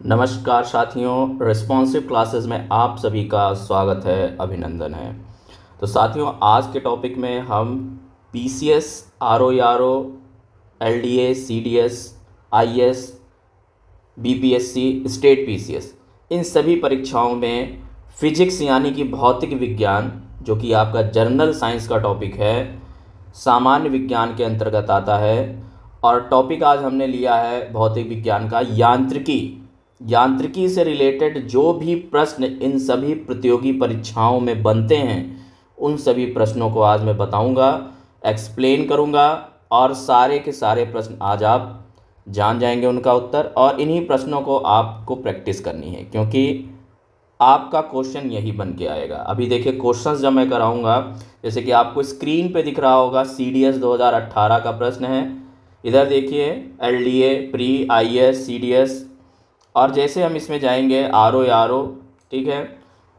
नमस्कार साथियों, responsive classes में आप सभी का स्वागत है, अभिनंदन है। तो साथियों, आज के टॉपिक में हम PCS, RO ARO, LDA, CDS, IAS, BPSC, state PCS, इन सभी परीक्षाओं में फिजिक्स यानी कि भौतिक विज्ञान, जो कि आपका जनरल साइंस का टॉपिक है, सामान्य विज्ञान के अंतर्गत आता है। और टॉपिक आज हमने लिया है भौतिक विज्ञान का यांत्रिकी से रिलेटेड जो भी प्रश्न इन सभी प्रतियोगी परीक्षाओं में बनते हैं, उन सभी प्रश्नों को आज मैं बताऊंगा, एक्सप्लेन करूंगा और सारे के सारे प्रश्न आज आप जान जाएंगे उनका उत्तर। और इन्हीं प्रश्नों को आपको प्रैक्टिस करनी है, क्योंकि आपका क्वेश्चन यही बन के आएगा। अभी देखिए, क्वेश्चंस जब मैं कराऊंगा, जैसे कि आपको स्क्रीन पे दिख रहा होगा, सीडीएस 2018 का प्रश्न है। इधर देखिए, एलडीए, प्री, आईएएस, सीडीएस, और जैसे हम इसमें जाएंगे आरओईआरओ, ठीक है।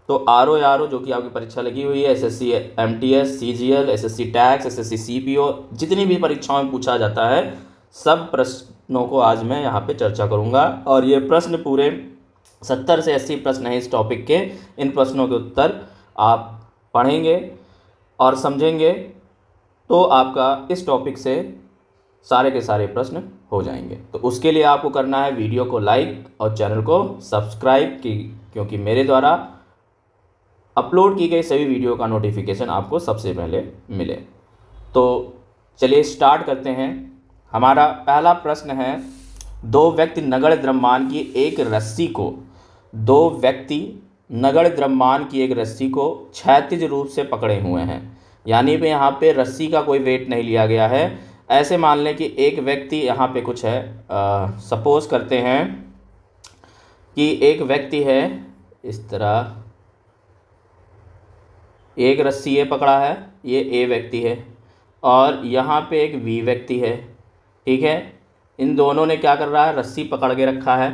तो आरओईआरओ जो कि आपकी परीक्षा लगी हुई है, SSC MTS, CGL, SSC tax, SSC CPO, जितनी भी परीक्षाओं में पूछा जाता है, सब प्रश्नों को आज मैं यहाँ पे चर्चा करूँगा। और ये प्रश्न पूरे 70 से 80 प्रश्न हैं इस टॉपिक के। इन प्रश्नों के उत्तर आप पढ़ेंगे और समझेंगे तो आपका इस टॉपिक से सारे के सारे प्रश्न हो जाएंगे। तो उसके लिए आपको करना है वीडियो को लाइक और चैनल को सब्सक्राइब की, क्योंकि मेरे द्वारा अपलोड की गई सभी वीडियो का नोटिफिकेशन आपको सबसे पहले मिले। तो चलिए स्टार्ट करते हैं। हमारा पहला प्रश्न है, दो व्यक्ति नगण्य द्रव्यमान की एक रस्सी को क्षैतिज रूप से पकड़े हुए हैं। यानी पे यहाँ पे रस्सी का कोई वेट नहीं लिया गया है। ऐसे मान लें कि एक व्यक्ति, यहाँ पे कुछ है, सपोज करते हैं कि एक व्यक्ति है, इस तरह एक रस्सी ये पकड़ा है, ये ए व्यक्ति है, और यहाँ पे एक बी व्यक्ति है, ठीक है। इन दोनों ने क्या कर रहा है, रस्सी पकड़ के रखा है।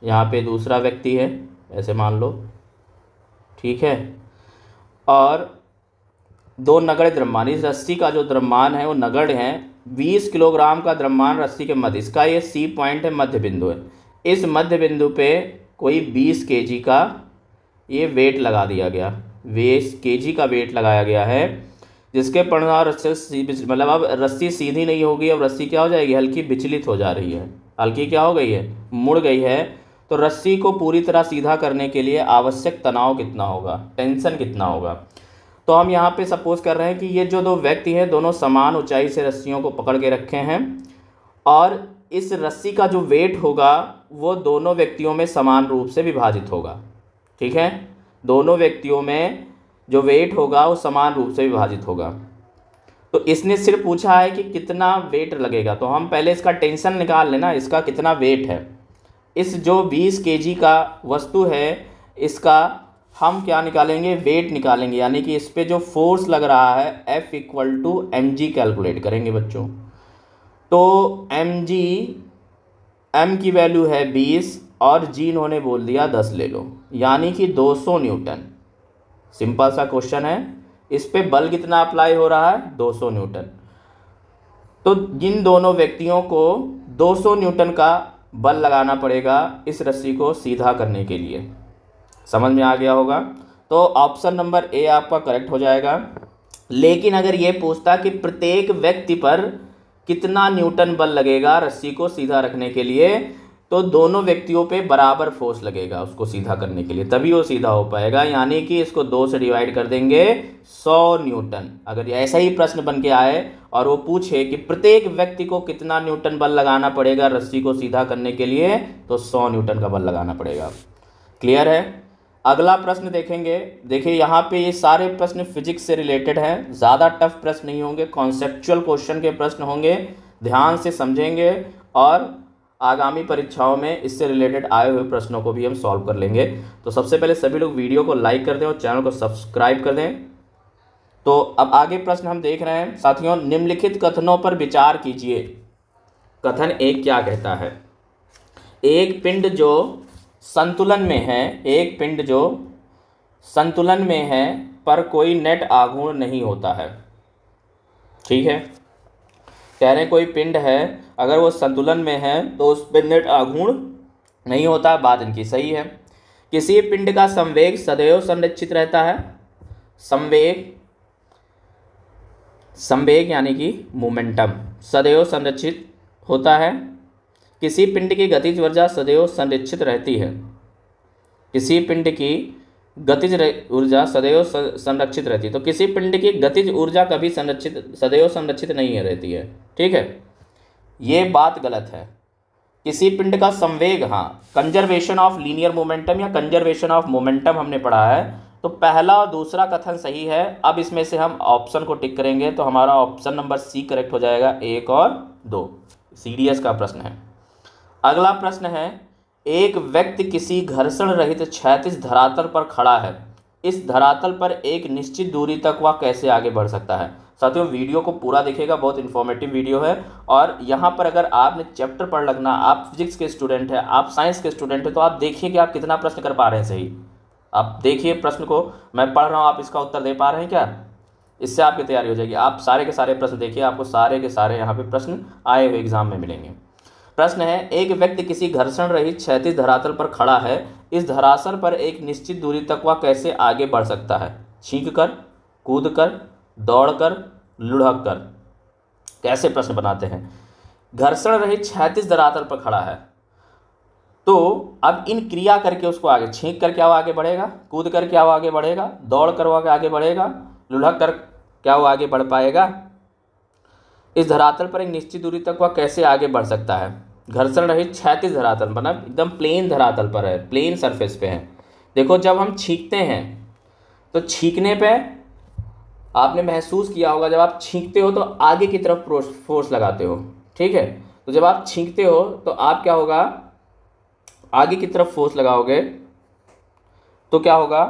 यहाँ पे दूसरा व्यक्ति है, ऐसे मान लो, ठीक है। और दो नगण्य द्रव्यमान, इस रस्सी का जो द्रव्यमान है वो नगण्य है। 20 किलोग्राम का द्रव्यमान रस्सी के मध्य, इसका ये सी पॉइंट है, मध्य बिंदु है। इस मध्य बिंदु पे कोई 20 केजी का ये वेट लगा दिया गया, 20 केजी का वेट लगाया गया है, जिसके परिणाम रस्सी, मतलब अब रस्सी सीधी नहीं होगी, अब रस्सी क्या हो जाएगी, हल्की विचलित हो जा रही है, हल्की क्या हो गई है, मुड़ गई है। तो रस्सी को पूरी तरह सीधा करने के लिए आवश्यक तनाव कितना होगा, टेंशन कितना होगा। तो हम यहाँ पे सपोज कर रहे हैं कि ये जो दो व्यक्ति हैं, दोनों समान ऊंचाई से रस्सियों को पकड़ के रखे हैं, और इस रस्सी का जो वेट होगा वो दोनों व्यक्तियों में समान रूप से विभाजित होगा, ठीक है। दोनों व्यक्तियों में जो वेट होगा वो समान रूप से विभाजित होगा। तो इसने सिर्फ पूछा है कि कितना वेट लगेगा, तो हम पहले इसका टेंशन निकाल लेना, इसका कितना वेट है। इस जो 20 केजी का वस्तु है, इसका हम क्या निकालेंगे, वेट निकालेंगे। यानी कि इस पे जो फोर्स लग रहा है F = mg कैलकुलेट करेंगे बच्चों। तो m की वैल्यू है 20 और g इन्होंने बोल दिया 10 ले लो, यानी कि 200 न्यूटन। सिंपल सा क्वेश्चन है। इस पे बल कितना अप्लाई हो रहा है, 200 न्यूटन। तो जिन दोनों व्यक्तियों को 200 न्यूटन का बल लगाना पड़ेगा इस रस्सी को सीधा करने के लिए। समझ में आ गया होगा। तो ऑप्शन नंबर ए आपका करेक्ट हो जाएगा। लेकिन अगर ये पूछता कि प्रत्येक व्यक्ति पर कितना न्यूटन बल लगेगा रस्सी को सीधा रखने के लिए, तो दोनों व्यक्तियों पे बराबर फोर्स लगेगा उसको सीधा करने के लिए, तभी वो सीधा हो पाएगा। यानी कि इसको 2 से डिवाइड कर देंगे, 100 न्यूटन। अगर ऐसा ही प्रश्न बन के आए और वो पूछे कि प्रत्येक व्यक्ति को कितना न्यूटन बल लगाना पड़ेगा रस्सी को सीधा करने के लिए, तो 100 न्यूटन का बल लगाना पड़ेगा। क्लियर है। अगला प्रश्न देखेंगे। देखिए, यहाँ पे ये सारे प्रश्न फिजिक्स से रिलेटेड हैं, ज़्यादा टफ प्रश्न नहीं होंगे, कॉन्सेप्चुअल क्वेश्चन के प्रश्न होंगे। ध्यान से समझेंगे और आगामी परीक्षाओं में इससे रिलेटेड आए हुए प्रश्नों को भी हम सॉल्व कर लेंगे। तो सबसे पहले सभी लोग वीडियो को लाइक कर दें और चैनल को सब्सक्राइब कर दें। तो अब आगे प्रश्न हम देख रहे हैं साथियों, निम्नलिखित कथनों पर विचार कीजिए। कथन एक क्या कहता है, एक पिंड जो संतुलन में है पर कोई नेट आघूर्ण नहीं होता है, ठीक है। कह रहे हैं कोई पिंड है, अगर वो संतुलन में है तो उस पर नेट आघूर्ण नहीं होता, बात इनकी सही है। किसी पिंड का संवेग सदैव संरक्षित रहता है। संवेग यानी कि मोमेंटम सदैव संरक्षित होता है। किसी पिंड की गतिज ऊर्जा सदैव संरक्षित रहती है। किसी पिंड की गतिज ऊर्जा सदैव संरक्षित रहती है। तो किसी पिंड की गतिज ऊर्जा कभी सदैव संरक्षित नहीं रहती है। ठीक है, ये बात गलत है। किसी पिंड का संवेग, हाँ, कंजर्वेशन ऑफ लीनियर मोमेंटम या कंजर्वेशन ऑफ मोमेंटम हमने पढ़ा है, तो पहला और दूसरा कथन सही है। अब इसमें से हम ऑप्शन को टिक करेंगे तो हमारा ऑप्शन नंबर सी करेक्ट हो जाएगा, 1 और 2। सीडीएस का प्रश्न है। अगला प्रश्न है, एक व्यक्ति किसी घर्षण रहित क्षैतिज धरातल पर खड़ा है। इस धरातल पर एक निश्चित दूरी तक वह कैसे आगे बढ़ सकता है। साथियों, वीडियो को पूरा देखिएगा, बहुत इन्फॉर्मेटिव वीडियो है। और यहाँ पर अगर आपने चैप्टर पढ़ लगना, आप फिजिक्स के स्टूडेंट हैं, आप साइंस के स्टूडेंट हैं, तो आप देखिए कि आप कितना प्रश्न कर पा रहे हैं सही। आप देखिए प्रश्न को, मैं पढ़ रहा हूँ, आप इसका उत्तर दे पा रहे हैं क्या? इससे आपकी तैयारी हो जाएगी। आप सारे के सारे प्रश्न देखिए, आपको सारे के सारे यहाँ पे प्रश्न आए हुए एग्जाम में मिलेंगे। प्रश्न है, एक व्यक्ति किसी घर्षण रहित क्षैतिज धरातल पर खड़ा है। इस धरातल पर एक निश्चित दूरी तक वह कैसे आगे बढ़ सकता है। छींक कर, कूद कर, दौड़ कर, लुढ़क कर। कैसे प्रश्न बनाते हैं। घर्षण रहित क्षैतिज धरातल पर खड़ा है, तो अब इन क्रिया करके उसको आगे, छींक कर क्या वो आगे बढ़ेगा, कूद कर क्या वो आगे बढ़ेगा, दौड़ कर वो आगे बढ़ेगा, लुढ़क कर क्या वो आगे बढ़ पाएगा। इस धरातल पर एक निश्चित दूरी तक वह कैसे आगे बढ़ सकता है। घर्षण रहित क्षैतिज धरातल, मतलब एकदम प्लेन धरातल पर है, प्लेन सरफेस पे है। देखो, जब हम छींकते हैं तो छींकने पे आपने महसूस किया होगा, जब आप छींकते हो तो आगे की तरफ फोर्स लगाते हो। ठीक है, तो जब आप छींकते हो तो आप क्या होगा, आगे की तरफ फोर्स लगाओगे तो क्या होगा,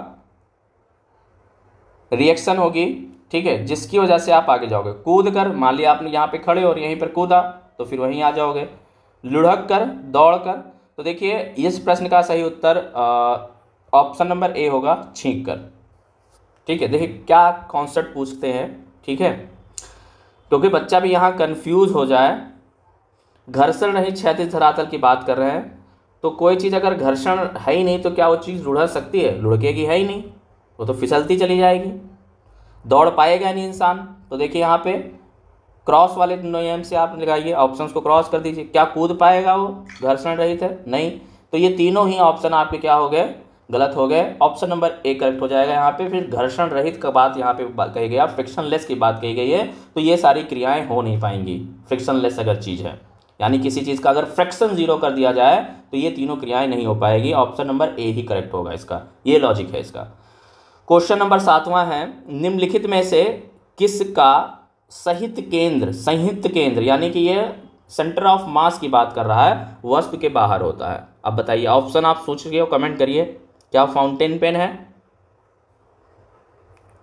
रिएक्शन होगी। ठीक है, जिसकी वजह से आप आगे जाओगे। कूद कर, मान लिया आपने यहाँ पे खड़े और यहीं पर कूदा तो फिर वहीं आ जाओगे। लुढ़क कर, दौड़ कर। तो देखिए, इस प्रश्न का सही उत्तर ऑप्शन नंबर ए होगा, छींक कर। ठीक है, देखिए क्या कॉन्सेप्ट पूछते हैं। ठीक है, क्योंकि बच्चा भी यहाँ कंफ्यूज हो जाए। घर्षण रहित क्षैतिज धरातल की बात कर रहे हैं, तो कोई चीज़ अगर घर्षण है ही नहीं तो क्या वो चीज़ लुढ़क सकती है? लुढ़केगी है ही नहीं, वो तो फिसलती चली जाएगी, दौड़ पाएगा नहीं इंसान। तो देखिए यहाँ पे क्रॉस वाले नियम से आप लगाइए, ऑप्शंस को क्रॉस कर दीजिए। क्या कूद पाएगा वो? घर्षण रहित है, नहीं। तो ये तीनों ही ऑप्शन आपके क्या हो गए, गलत हो गए। ऑप्शन नंबर ए करेक्ट हो जाएगा यहाँ पे। फिर घर्षण रहित का बात यहाँ पे कही गई है, फ्रिक्शनलेस की बात कही गई है, तो ये सारी क्रियाएं हो नहीं पाएंगी फ्रिक्शनलेस अगर चीज़ है। यानी किसी चीज़ का अगर फ्रिक्शन 0 कर दिया जाए तो ये तीनों क्रियाएं नहीं हो पाएगी। Option number A he correct होगा इसका, ये लॉजिक है इसका। क्वेश्चन नंबर 7वां है, निम्नलिखित में से किसका संहित केंद्र यानी कि ये सेंटर ऑफ मास की बात कर रहा है, वस्तु के बाहर होता है। अब बताइए, ऑप्शन आप सोच रहे हो, कमेंट करिए। क्या फाउंटेन पेन है,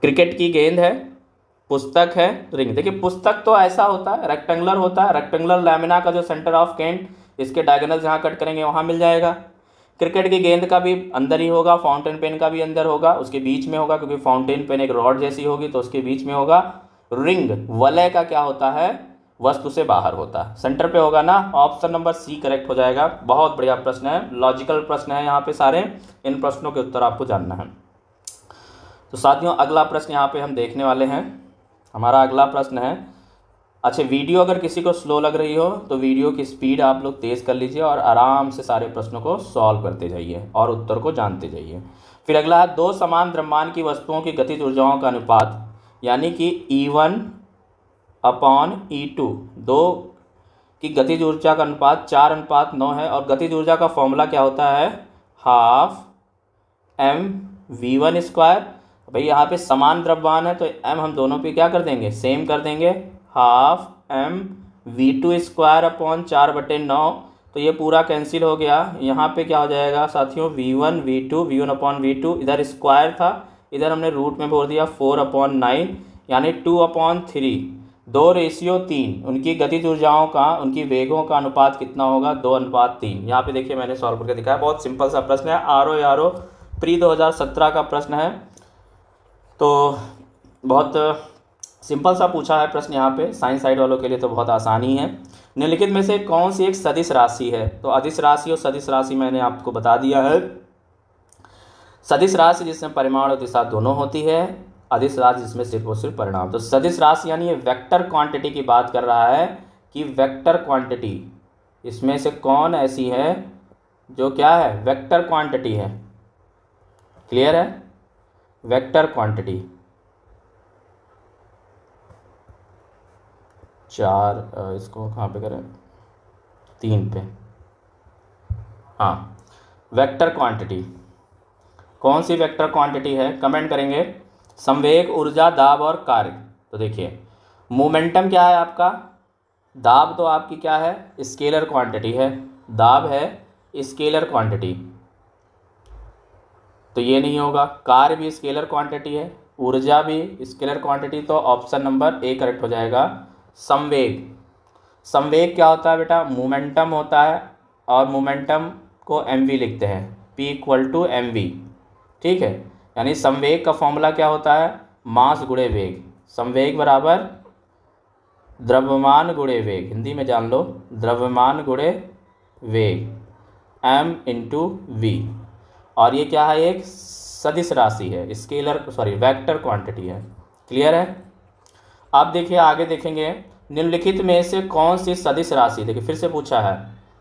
क्रिकेट की गेंद है, पुस्तक है, रिंग। देखिए, पुस्तक तो ऐसा होता है, रेक्टेंगुलर होता है। रेक्टेंगुलर लैमिना का जो सेंटर ऑफ केंट, इसके डायगोनल जहाँ कट करेंगे वहाँ मिल जाएगा। क्रिकेट की गेंद का भी अंदर ही होगा, फाउंटेन पेन का भी अंदर होगा, उसके बीच में होगा, क्योंकि फाउंटेन पेन एक रॉड जैसी होगी तो उसके बीच में होगा। रिंग वलय का क्या होता है, वस्तु से बाहर होता है, सेंटर पे होगा ना। ऑप्शन नंबर सी करेक्ट हो जाएगा। बहुत बढ़िया प्रश्न है, लॉजिकल प्रश्न है यहाँ पे सारे। इन प्रश्नों के उत्तर आपको जानना है। तो साथियों, अगला प्रश्न यहाँ पे हम देखने वाले हैं। हमारा अगला प्रश्न है, अच्छा, वीडियो अगर किसी को स्लो लग रही हो तो वीडियो की स्पीड आप लोग तेज़ कर लीजिए और आराम से सारे प्रश्नों को सॉल्व करते जाइए और उत्तर को जानते जाइए। फिर अगला है, दो समान द्रव्यमान की वस्तुओं की गतिज ऊर्जाओं का अनुपात, यानी कि E1/E2, दो की गतिज ऊर्जा का अनुपात 4:9 है। और गतिज ऊर्जा का फॉर्मूला क्या होता है, 12mv1²। भाई यहाँ पे समान द्रव्यमान है तो m हम दोनों पे क्या कर देंगे, सेम कर देंगे, 12mv2²/4/9। तो ये पूरा कैंसिल हो गया। यहाँ पे क्या हो जाएगा साथियों, v1/v2, इधर स्क्वायर था, इधर हमने रूट में बोल दिया 4/9, यानी 2/3। 2:3 उनकी गतिज ऊर्जाओं का, उनकी वेगों का अनुपात कितना होगा, 2:3। यहाँ पे देखिए मैंने सॉल्व करके दिखाया, बहुत सिंपल सा प्रश्न है। RO प्री 2017 का प्रश्न है, तो बहुत सिंपल सा पूछा है प्रश्न यहाँ पे, साइंस साइड वालों के लिए तो बहुत आसानी है। निम्नलिखित में से कौन सी एक सदिश राशि है? तो अदिश राशि और सदिश राशि मैंने आपको बता दिया है। सदिश राशि जिसमें परिमाण और दिशा दोनों होती है, अदिश राशि जिसमें सिर्फ और सिर्फ परिणाम। तो सदिश राशि यानी ये वेक्टर क्वांटिटी की बात कर रहा है कि वेक्टर क्वांटिटी इसमें से कौन ऐसी है जो क्या है, वेक्टर क्वांटिटी है। क्लियर है? Vector quantity. 4 इसको कहाँ पे करें, 3 पे। हाँ, वेक्टर क्वांटिटी कौन सी वेक्टर क्वांटिटी है? कमेंट करेंगे। संवेग, ऊर्जा, दाब और कार्य। तो देखिए मोमेंटम क्या है आपका, दाब तो आपकी क्या है, स्केलर क्वांटिटी है, दाब है स्केलर क्वांटिटी, तो ये नहीं होगा। कार्य भी स्केलर क्वांटिटी है, ऊर्जा भी स्केलर क्वांटिटी, तो ऑप्शन नंबर ए करेक्ट हो जाएगा। संवेग, संवेग क्या होता है बेटा, मोमेंटम होता है, और मोमेंटम को mv लिखते हैं, p = mv। ठीक है, यानी संवेग का फॉर्मूला क्या होता है, मास गुणे वेग। संवेग बराबर द्रव्यमान गुणे वेग, हिंदी में जान लो, द्रव्यमान गुणे वेग, m × v। और ये क्या है, एक सदिश राशि है, वेक्टर क्वांटिटी है। क्लियर है? अब देखिए आगे देखेंगे, निम्नलिखित में से कौन सी सदिश राशि, देखिए फिर से पूछा है,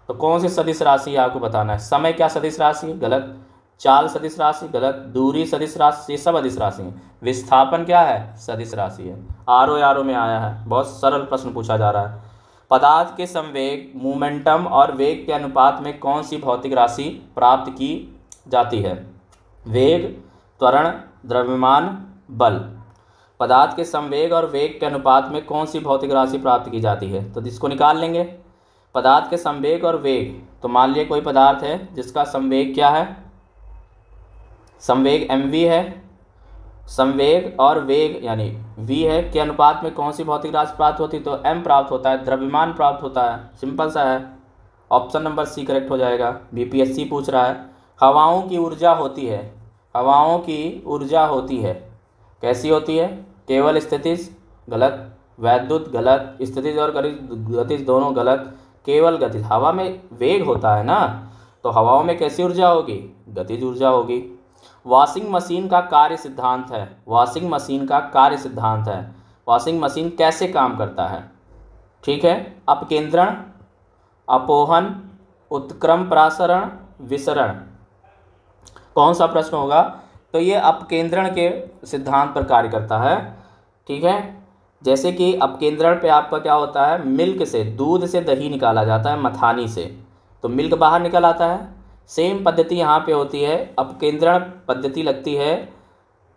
तो कौन सी सदिश राशि आपको बताना है। समय क्या सदिश राशि, गलत। चाल सदिश राशि, गलत। दूरी सदिश राशि, ये सब अदिश राशि है। विस्थापन क्या है, सदिश राशि है। आरओ में आया है, बहुत सरल प्रश्न पूछा जा रहा है। पदार्थ के संवेग, मोमेंटम और वेग के अनुपात में कौन सी भौतिक राशि प्राप्त की जाती है? वेग, त्वरण, द्रव्यमान, बल। पदार्थ के संवेग और वेग के अनुपात में कौन सी भौतिक राशि प्राप्त की जाती है? तो इसको निकाल लेंगे। पदार्थ के संवेग और वेग, तो मान लिया कोई पदार्थ है जिसका संवेग क्या है, संवेग mv है, संवेग और वेग यानी v है, के अनुपात में कौन सी भौतिक राशि प्राप्त होती है? तो m प्राप्त होता है, द्रव्यमान प्राप्त होता है। सिंपल सा है, ऑप्शन नंबर सी करेक्ट हो जाएगा। बीपीएससी पूछ रहा है। हवाओं की ऊर्जा होती है, हवाओं की ऊर्जा होती है, कैसी होती है? केवल स्थितिज, गलत। वैद्युत, गलत। स्थितिज और गतिज दोनों गलत। केवल गतिज, हवा में वेग होता है ना, तो हवाओं में कैसी ऊर्जा होगी, गतिज ऊर्जा होगी। वॉशिंग मशीन का कार्य सिद्धांत है, वॉशिंग मशीन का कार्य सिद्धांत है, वॉशिंग मशीन कैसे काम करता है? ठीक है, अपकेंद्रण, अपोहन, उत्क्रम प्रासरण, विसरण। कौन सा प्रश्न होगा? तो ये अपकेंद्रण के सिद्धांत पर कार्य करता है। ठीक है, जैसे कि अपकेंद्रण पे आपका क्या होता है, मिल्क से, दूध से दही निकाला जाता है मथानी से, तो मिल्क बाहर निकल आता है। सेम पद्धति यहाँ पे होती है, अपकेंद्रण पद्धति लगती है।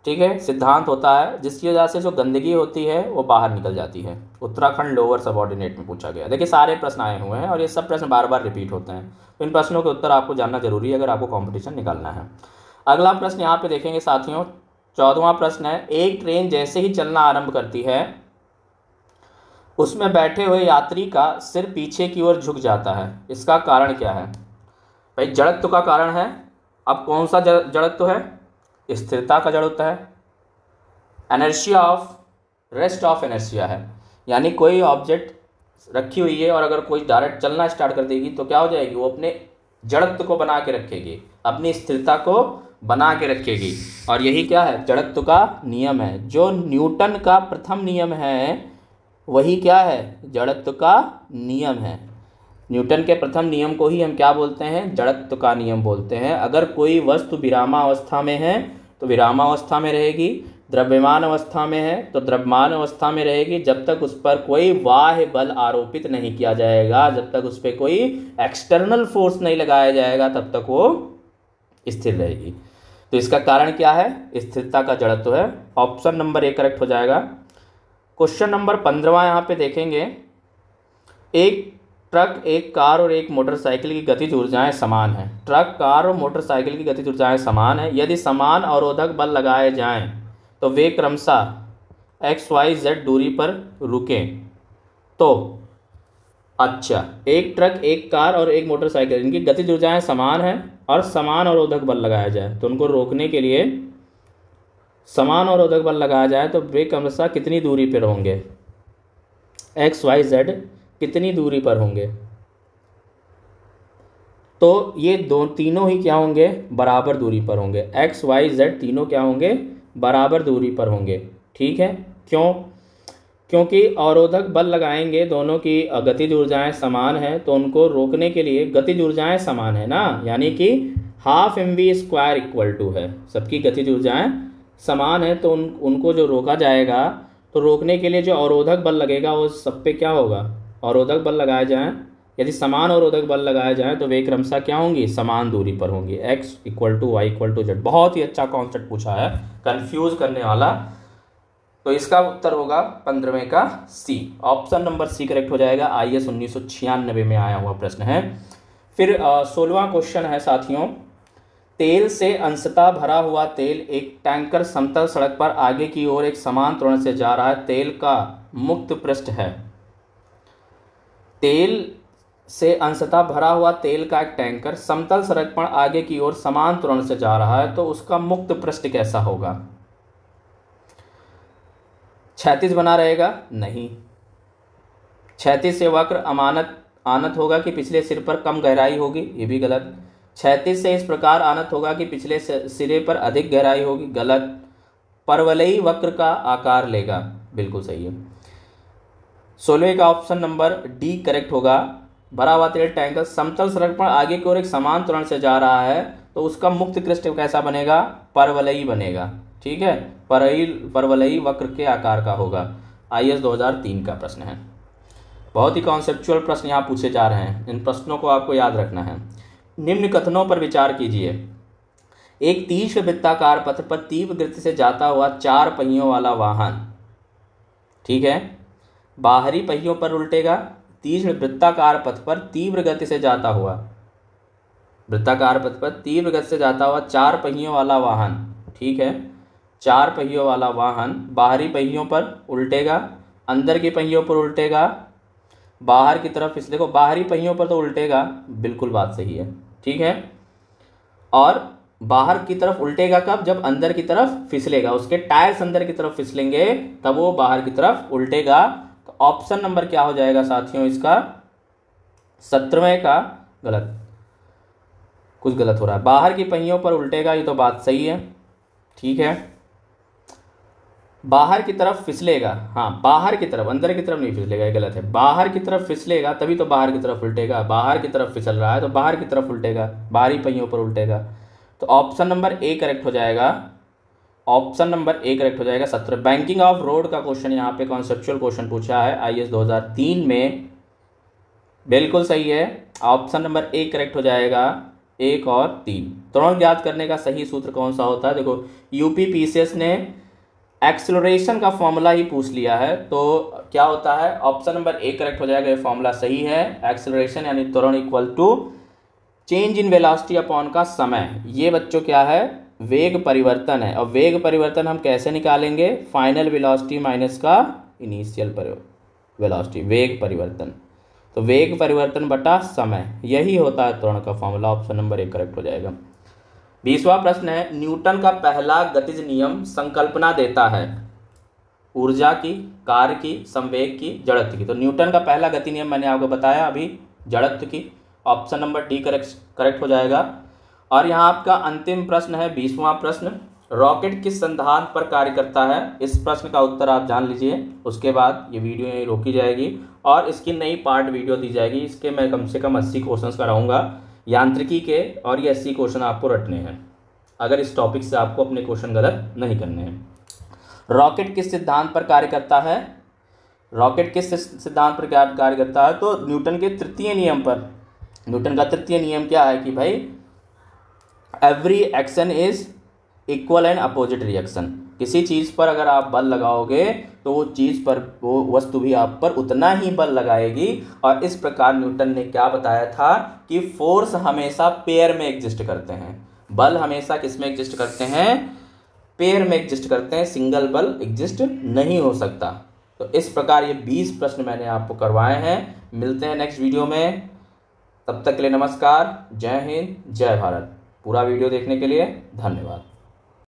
ठीक है, सिद्धांत होता है जिसकी वजह से जो गंदगी होती है वो बाहर निकल जाती है। उत्तराखंड लोअर सबऑर्डिनेट में पूछा गया। देखिए सारे प्रश्न आए हुए हैं और ये सब प्रश्न बार बार रिपीट होते हैं, तो इन प्रश्नों के उत्तर आपको जानना जरूरी है अगर आपको कॉम्पिटिशन निकालना है। अगला प्रश्न यहाँ पे देखेंगे साथियों, 14वां प्रश्न है। एक ट्रेन जैसे ही चलना आरंभ करती है, उसमें बैठे हुए यात्री का सिर पीछे की ओर झुक जाता है, इसका कारण क्या है? भाई जड़त्व का कारण है। अब कौन सा जड़त्व है? स्थिरता का जड़त्व है। Inertia of, rest of inertia है, यानी कोई ऑब्जेक्ट रखी हुई है और अगर कोई डायरेक्ट चलना स्टार्ट कर देगी तो क्या हो जाएगी, वो अपने जड़त्व को बना के रखेगी, अपनी स्थिरता को बना के रखेगी। और यही क्या है, जड़त्व का नियम है। जो न्यूटन का प्रथम नियम है वही क्या है, जड़त्व का नियम है। न्यूटन के प्रथम नियम को ही हम क्या बोलते हैं, जड़त्व का नियम बोलते हैं। अगर कोई वस्तु विरामावस्था में है तो विरामावस्था में रहेगी, द्रव्यमान अवस्था में है तो द्रव्यमान अवस्था में रहेगी, जब तक उस पर कोई बाह्य बल आरोपित नहीं किया जाएगा, जब तक उस पर कोई एक्सटर्नल फोर्स नहीं लगाया जाएगा, तब तक वो स्थिर रहेगी। तो इसका कारण क्या है, स्थिरता का जड़त्व है। ऑप्शन नंबर ए करेक्ट हो जाएगा। क्वेश्चन नंबर 15 यहाँ पे देखेंगे। एक ट्रक, एक कार और एक मोटरसाइकिल की गतिज ऊर्जाएं समान हैं। ट्रक, कार और मोटरसाइकिल की गतिज ऊर्जाएं समान हैं। यदि समान अवरोधक बल लगाए जाएं तो वे क्रमशः XYZ दूरी पर रुकें। तो अच्छा, एक ट्रक, एक कार और एक मोटरसाइकिल, इनकी गतिज ऊर्जाएं समान हैं और समान अवरोधक बल लगाया जाए तो उनको रोकने के लिए समान अवरोधक बल लगाया जाए तो वे क्रमशः कितनी दूरी पर होंगे, एक्स वाई जेड कितनी दूरी पर होंगे। तो ये तीनों ही क्या होंगे, बराबर दूरी पर होंगे। एक्स वाई जेड तीनों क्या होंगे, बराबर दूरी पर होंगे। ठीक है, क्यों? क्योंकि अवरोधक बल लगाएंगे, दोनों की गतिज ऊर्जाएं समान है, तो उनको रोकने के लिए गतिज ऊर्जाएं समान है ना, यानी कि हाफ mv² इक्वल टू है, सबकी गतिज ऊर्जाएं समान है, तो उनको जो रोका जाएगा, तो रोकने के लिए जो अवरोधक बल लगेगा वो सब पे क्या होगा, अवरोधक बल लगाए जाएं। यदि समान अवरोधक बल लगाए जाएं तो वे क्रमशः क्या होंगी, समान दूरी पर होंगी। x equal to Y equal to Z. बहुत ही अच्छा कॉन्सेप्ट पूछा है, कंफ्यूज करने वाला। तो इसका उत्तर होगा 15वें का सी, ऑप्शन नंबर सी करेक्ट हो जाएगा। IS 1996 में आया हुआ प्रश्न है। फिर 16वां क्वेश्चन है साथियों, तेल से अंशतः भरा हुआ तेल एक टैंकर समतल सड़क पर आगे की ओर एक समान त्वरण से जा रहा है, तेल का मुक्त पृष्ठ है। तेल से अंशतः भरा हुआ तेल का एक टैंकर समतल सड़क पर आगे की ओर समान त्वरण से जा रहा है, तो उसका मुक्त पृष्ठ कैसा होगा? क्षैतिज बना रहेगा? नहीं, क्षैतिज से वक्र आनत होगा कि पिछले सिर पर कम गहराई होगी? ये भी गलत। क्षैतिज से इस प्रकार आनत होगा कि पिछले सिरे पर अधिक गहराई होगी? गलत। परवलयी वक्र का आकार लेगा? बिल्कुल सही है। 16वें का ऑप्शन नंबर डी करेक्ट होगा। भरा हुआ तेल टैंकर समतल सड़क पर आगे की ओर एक समान त्वरण से जा रहा है, तो उसका मुक्त पृष्ठ कैसा बनेगा? परवलयी बनेगा। ठीक है, परवलयी वक्र के आकार का होगा। IS 2003 का प्रश्न है। बहुत ही कॉन्सेप्चुअल प्रश्न यहाँ पूछे जा रहे हैं, इन प्रश्नों को आपको याद रखना है। निम्न कथनों पर विचार कीजिए। एक तीक्ष्ण वृत्ताकार पथ पर तीव्र गति से जाता हुआ 4 पहियों वाला वाहन, ठीक है, बाहरी पहियों पर उल्टेगा। तीक्ष्ण वृत्ताकार पथ पर तीव्र गति से जाता हुआ, वृत्ताकार पथ पर तीव्र गति से जाता हुआ 4 पहियों वाला वाहन, ठीक है, 4 पहियों वाला वाहन बाहरी पहियों पर उल्टेगा, अंदर की पहियों पर उल्टेगा, बाहर की तरफ फिसले। देखो बाहरी पहियों पर तो उल्टेगा, बिल्कुल बात सही है। ठीक है, और बाहर की तरफ उल्टेगा कब? जब अंदर की तरफ फिसलेगा, उसके टायर्स अंदर की तरफ फिसलेंगे तब वो बाहर की तरफ उल्टेगा। तो ऑप्शन नंबर क्या हो जाएगा साथियों इसका? 17वें का गलत, कुछ गलत हो रहा है। बाहर की पहियों पर उल्टेगा, ये तो बात सही है। ठीक है, बाहर की तरफ फिसलेगा, हाँ बाहर की तरफ, अंदर की तरफ नहीं फिसलेगा, ये गलत है। बाहर की तरफ फिसलेगा तभी तो बाहर की तरफ उल्टेगा, बाहर की तरफ फिसल रहा है तो बाहर की तरफ उल्टेगा, बाहरी पहियों पर उल्टेगा। तो ऑप्शन नंबर ए करेक्ट हो जाएगा, ऑप्शन नंबर ए करेक्ट हो जाएगा 17। बैंकिंग ऑफ रोड का क्वेश्चन यहाँ पे कॉन्सेप्चुअल क्वेश्चन पूछा है IS 2003 में, बिल्कुल सही है। ऑप्शन नंबर ए करेक्ट हो जाएगा, 1 और 3। त्वरण ज्ञात करने का सही सूत्र कौन सा होता है? देखो UPPCS ने एक्सेलरेशन का फॉर्मूला ही पूछ लिया है, तो क्या होता है? ऑप्शन नंबर ए करेक्ट हो जाएगा, ये फॉर्मूला सही है। एक्सेलरेशन यानी त्वरण equal to change in velocity upon का समय। ये बच्चों क्या है? वेग परिवर्तन है। और वेग परिवर्तन हम कैसे निकालेंगे? फाइनल वेलोसिटी माइनस का इनिशियल वेलोसिटी, वेग परिवर्तन। तो वेग परिवर्तन बटा समय, यही होता है त्वरण का formula. Option number A correct हो जाएगा। 20वां प्रश्न है, न्यूटन का पहला गतिज नियम संकल्पना देता है ऊर्जा की, कार्य की, संवेग की, जड़त्व की। तो न्यूटन का पहला गति नियम मैंने आपको बताया अभी, जड़त्व की। ऑप्शन नंबर डी करेक्ट हो जाएगा। और यहाँ आपका अंतिम प्रश्न है 20वां प्रश्न, रॉकेट किस सिद्धांत पर कार्य करता है? इस प्रश्न का उत्तर आप जान लीजिए, उसके बाद ये वीडियो यहीं रोकी जाएगी और इसकी नई पार्ट वीडियो दी जाएगी। इसके मैं कम से कम 80 क्वेश्चन कराऊंगा यांत्रिकी के, और ये 80 क्वेश्चन आपको रटने हैं अगर इस टॉपिक से आपको अपने क्वेश्चन गलत नहीं करने हैं। रॉकेट किस सिद्धांत पर कार्य करता है? रॉकेट किस सिद्धांत पर कार्य करता है? तो न्यूटन के तृतीय नियम पर। न्यूटन का तृतीय नियम क्या है कि भाई every action is equal and opposite reaction. किसी चीज़ पर अगर आप बल लगाओगे तो वो चीज़ पर, वो वस्तु भी आप पर उतना ही बल लगाएगी। और इस प्रकार न्यूटन ने क्या बताया था कि फोर्स हमेशा पेयर में एग्जिस्ट करते हैं, बल हमेशा किस में एग्जिस्ट करते हैं? पेयर में एग्जिस्ट करते हैं, सिंगल बल एग्जिस्ट नहीं हो सकता। तो इस प्रकार ये 20 प्रश्न मैंने आपको करवाए हैं। मिलते हैं नेक्स्ट वीडियो में, तब तक के लिए नमस्कार, जय हिंद, जय भारत। पूरा वीडियो देखने के लिए धन्यवाद।